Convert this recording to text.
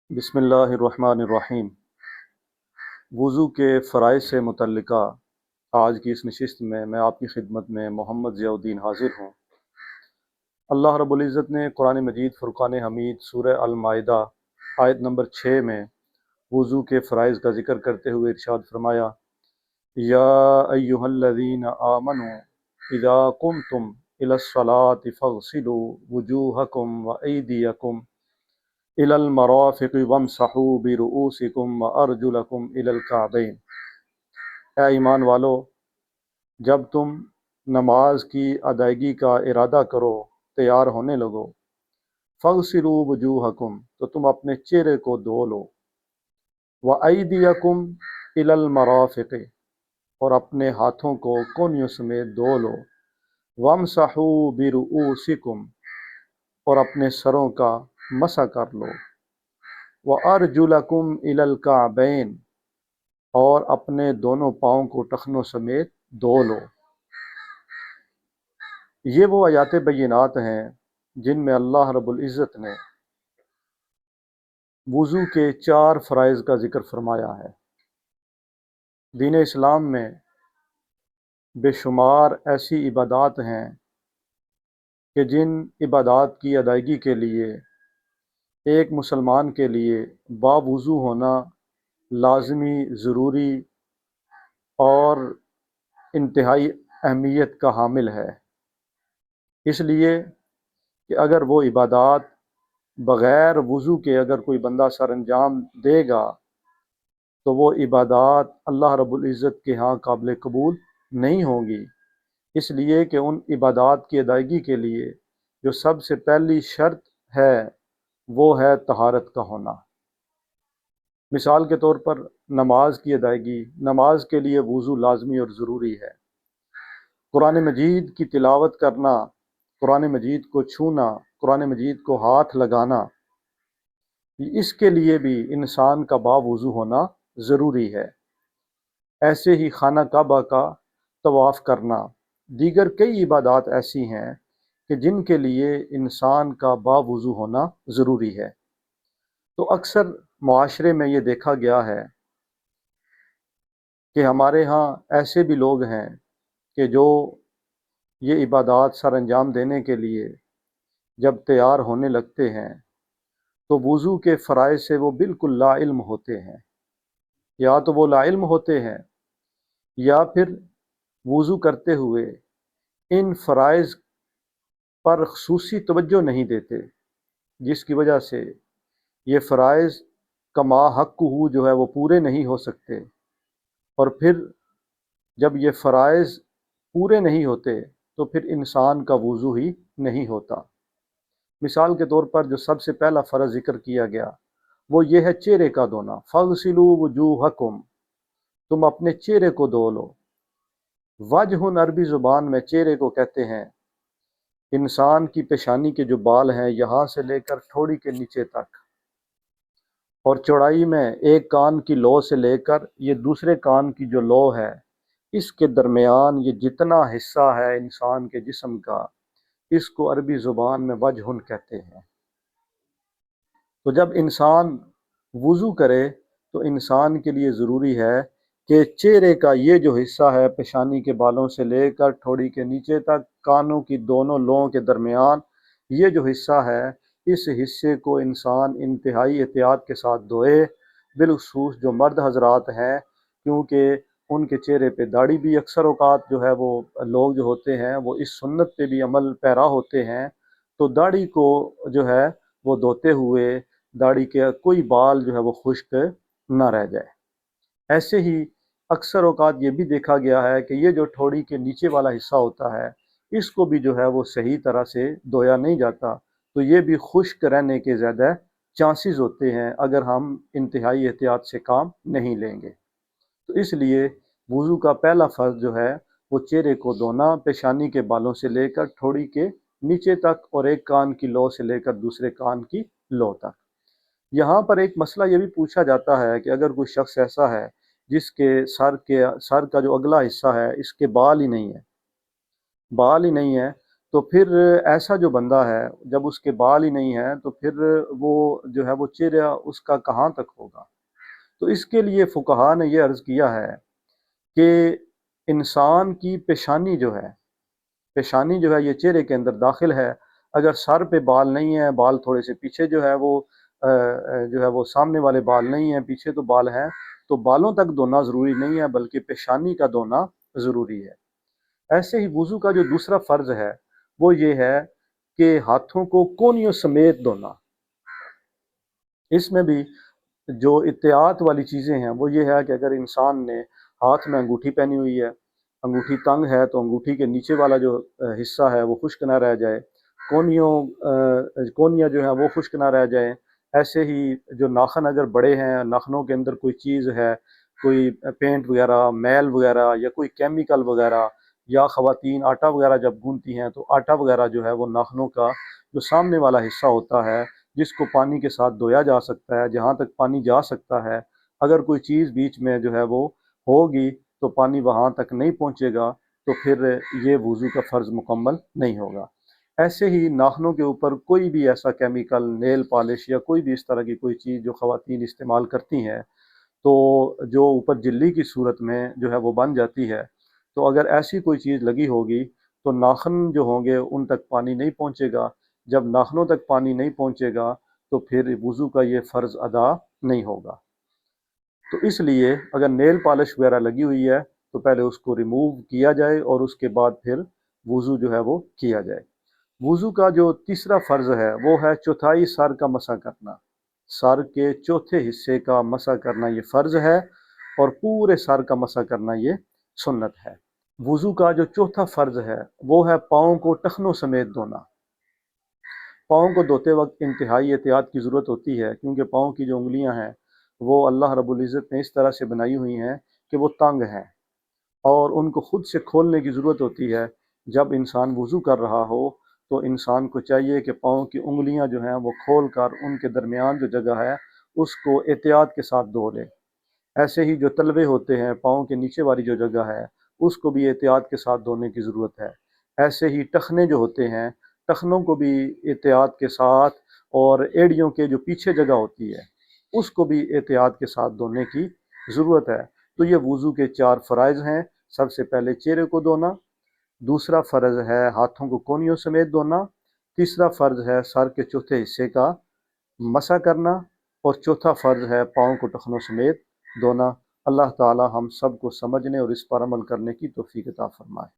بسم اللہ الرحمن الرحیم۔ وضو کے فرائض سے متعلقہ آج کی اس نشست میں آپ کی خدمت میں محمد ضیاء الدین حاضر ہوں۔ اللہ رب العزت نے قرآن مجید فرقان حمید سورہ المائدہ آیت نمبر 6 میں وضو کے فرائض کا ذکر کرتے ہوئے ارشاد فرمایا، یا ایہا الذین آمنوا اذا قمتم الی الصلاۃ فاغسلوا وجوہکم وایدیکم الی المرافق وامسحوا برؤوسکم وارجلکم الی الکعبین۔ اے ایمان والو، جب تم نماز کی ادائیگی کا ارادہ کرو، تیار ہونے لگو، فاغسلوا وجوہکم تو تم اپنے چہرے کو دھو لو، وایدیکم الی المرافق اور اپنے ہاتھوں کو کونیوں سمیت دھو لو، وامسحوا برؤوسکم اور اپنے سروں کا مسح کر لو، وارجلکم الی الکعبین اور اپنے دونوں پاؤں کو ٹخنوں سمیت دھو لو۔ یہ وہ آیات بینات ہیں جن میں اللہ رب العزت نے وضو کے 4 فرائض کا ذکر فرمایا ہے۔ دین اسلام میں بے شمار ایسی عبادات ہیں کہ جن عبادات کی ادائیگی کے لیے ایک مسلمان کے لیے باوضو ہونا لازمی، ضروری اور انتہائی اہمیت کا حامل ہے، اس لیے کہ اگر وہ عبادات بغیر وضو کے اگر کوئی بندہ سر انجام دے گا تو وہ عبادات اللہ رب العزت کے ہاں قابل قبول نہیں ہوں گی، اس لیے کہ ان عبادات کی ادائیگی کے لیے جو سب سے پہلی شرط ہے وہ ہے طہارت کا ہونا۔ مثال کے طور پر نماز کی ادائیگی، نماز کے لیے وضو لازمی اور ضروری ہے۔ قرآن مجید کی تلاوت کرنا، قرآن مجید کو چھونا، قرآن مجید کو ہاتھ لگانا، اس کے لیے بھی انسان کا باوضو ہونا ضروری ہے۔ ایسے ہی خانہ کعبہ کا طواف کرنا، دیگر کئی عبادات ایسی ہیں کہ جن کے لیے انسان کا باوضو ہونا ضروری ہے۔ تو اکثر معاشرے میں یہ دیکھا گیا ہے کہ ہمارے ہاں ایسے بھی لوگ ہیں کہ جو یہ عبادات سر انجام دینے کے لیے جب تیار ہونے لگتے ہیں تو وضو کے فرائض سے وہ بالکل لا علم ہوتے ہیں، یا تو وہ لا علم ہوتے ہیں یا پھر وضو کرتے ہوئے ان فرائض پر خصوصی توجہ نہیں دیتے، جس کی وجہ سے یہ فرائض کما حق جو ہے وہ پورے نہیں ہو سکتے، اور پھر جب یہ فرائض پورے نہیں ہوتے تو پھر انسان کا وضو ہی نہیں ہوتا۔ مثال کے طور پر جو سب سے پہلا فرض ذکر کیا گیا وہ یہ ہے چہرے کا دھونا، فاغسلوا وجوہکم، تم اپنے چہرے کو دھو لو۔ وجہ عربی زبان میں چہرے کو کہتے ہیں انسان کی پیشانی کے جو بال ہیں یہاں سے لے کر ٹھوڑی کے نیچے تک، اور چوڑائی میں ایک کان کی لو سے لے کر یہ دوسرے کان کی جو لو ہے اس کے درمیان یہ جتنا حصہ ہے انسان کے جسم کا، اس کو عربی زبان میں وجہ کہتے ہیں۔ تو جب انسان وضو کرے تو انسان کے لیے ضروری ہے کہ چہرے کا یہ جو حصہ ہے پیشانی کے بالوں سے لے کر ٹھوڑی کے نیچے تک کانوں کی دونوں لوؤں کے درمیان یہ جو حصہ ہے اس حصے کو انسان انتہائی احتیاط کے ساتھ دھوئے، بالخصوص جو مرد حضرات ہیں، کیونکہ ان کے چہرے پہ داڑھی بھی اکثر اوقات جو ہے وہ لوگ جو ہوتے ہیں وہ اس سنت پہ بھی عمل پیرا ہوتے ہیں، تو داڑھی کو جو ہے وہ دھوتے ہوئے داڑھی کے کوئی بال جو ہے وہ خشک نہ رہ جائے۔ ایسے ہی اکثر اوقات یہ بھی دیکھا گیا ہے کہ یہ جو ٹھوڑی کے نیچے والا حصہ ہوتا ہے اس کو بھی جو ہے وہ صحیح طرح سے دھویا نہیں جاتا، تو یہ بھی خشک رہنے کے زیادہ چانسز ہوتے ہیں اگر ہم انتہائی احتیاط سے کام نہیں لیں گے۔ تو اس لیے وضو کا پہلا فرض جو ہے وہ چہرے کو دھونا، پیشانی کے بالوں سے لے کر ٹھوڑی کے نیچے تک اور ایک کان کی لو سے لے کر دوسرے کان کی لو تک۔ یہاں پر ایک مسئلہ یہ بھی پوچھا جاتا ہے کہ اگر کوئی شخص ایسا ہے جس کے سر کا جو اگلا حصہ ہے اس کے بال ہی نہیں ہے، بال ہی نہیں ہے، تو پھر ایسا جو بندہ ہے جب اس کے بال ہی نہیں ہیں تو پھر وہ جو ہے وہ چہرہ اس کا کہاں تک ہوگا؟ تو اس کے لیے فقہا نے یہ عرض کیا ہے کہ انسان کی پیشانی جو ہے یہ چہرے کے اندر داخل ہے۔ اگر سر پہ بال نہیں ہیں، بال تھوڑے سے پیچھے جو ہے وہ سامنے والے بال نہیں ہیں، پیچھے تو بال ہیں، تو بالوں تک دھونا ضروری نہیں ہے بلکہ پیشانی کا دھونا ضروری ہے۔ ایسے ہی وضو کا جو دوسرا فرض ہے وہ یہ ہے کہ ہاتھوں کو کونیوں سمیت دھونا۔ اس میں بھی جو احتیاط والی چیزیں ہیں وہ یہ ہے کہ اگر انسان نے ہاتھ میں انگوٹھی پہنی ہوئی ہے، انگوٹھی تنگ ہے تو انگوٹھی کے نیچے والا جو حصہ ہے وہ خشک نہ رہ جائے، کونیاں جو ہیں وہ خشک نہ رہ جائیں۔ ایسے ہی جو ناخن اگر بڑے ہیں، ناخنوں کے اندر کوئی چیز ہے، کوئی پینٹ وغیرہ، میل وغیرہ یا کوئی کیمیکل وغیرہ، یا خواتین آٹا وغیرہ جب گونتی ہیں تو آٹا وغیرہ جو ہے وہ ناخنوں کا جو سامنے والا حصہ ہوتا ہے جس کو پانی کے ساتھ دھویا جا سکتا ہے، جہاں تک پانی جا سکتا ہے، اگر کوئی چیز بیچ میں جو ہے وہ ہوگی تو پانی وہاں تک نہیں پہنچے گا تو پھر یہ وضو کا فرض مکمل نہیں ہوگا۔ ایسے ہی ناخنوں کے اوپر کوئی بھی ایسا کیمیکل، نیل پالش یا کوئی بھی اس طرح کی کوئی چیز جو خواتین استعمال کرتی ہیں تو جو اوپر جلی کی صورت میں جو ہے وہ بن جاتی ہے، تو اگر ایسی کوئی چیز لگی ہوگی تو ناخن جو ہوں گے ان تک پانی نہیں پہنچے گا۔ جب ناخنوں تک پانی نہیں پہنچے گا تو پھر وضو کا یہ فرض ادا نہیں ہوگا۔ تو اس لیے اگر نیل پالش وغیرہ لگی ہوئی ہے تو پہلے اس کو ریموو کیا جائے اور اس کے بعد پھر وضو جو ہے وہ کیا جائے۔ وضو کا جو تیسرا فرض ہے وہ ہے چوتھائی سر کا مسح کرنا۔ سر کے چوتھے حصے کا مسح کرنا یہ فرض ہے اور پورے سر کا مسح کرنا یہ سنت ہے۔ وضو کا جو چوتھا فرض ہے وہ ہے پاؤں کو ٹخنوں سمیت دھونا۔ پاؤں کو دھوتے وقت انتہائی احتیاط کی ضرورت ہوتی ہے کیونکہ پاؤں کی جو انگلیاں ہیں وہ اللہ رب العزت نے اس طرح سے بنائی ہوئی ہیں کہ وہ تنگ ہیں اور ان کو خود سے کھولنے کی ضرورت ہوتی ہے۔ جب انسان وضو کر رہا ہو تو انسان کو چاہیے کہ پاؤں کی انگلیاں جو ہیں وہ کھول کر ان کے درمیان جو جگہ ہے اس کو احتیاط کے ساتھ دھو لے۔ ایسے ہی جو تلوے ہوتے ہیں، پاؤں کے نیچے والی جو جگہ ہے اس کو بھی احتیاط کے ساتھ دھونے کی ضرورت ہے۔ ایسے ہی ٹخنے جو ہوتے ہیں، ٹخنوں کو بھی احتیاط کے ساتھ، اور ایڑیوں کے جو پیچھے جگہ ہوتی ہے اس کو بھی احتیاط کے ساتھ دھونے کی ضرورت ہے۔ تو یہ وضو کے چار فرائض ہیں۔ سب سے پہلے چہرے کو دھونا، دوسرا فرض ہے ہاتھوں کو کونیوں سمیت دھونا، تیسرا فرض ہے سر کے چوتھے حصے کا مسح کرنا، اور چوتھا فرض ہے پاؤں کو ٹخنوں سمیت دھونا۔ اللہ تعالی ہم سب کو سمجھنے اور اس پر عمل کرنے کی توفیق عطا فرمائے۔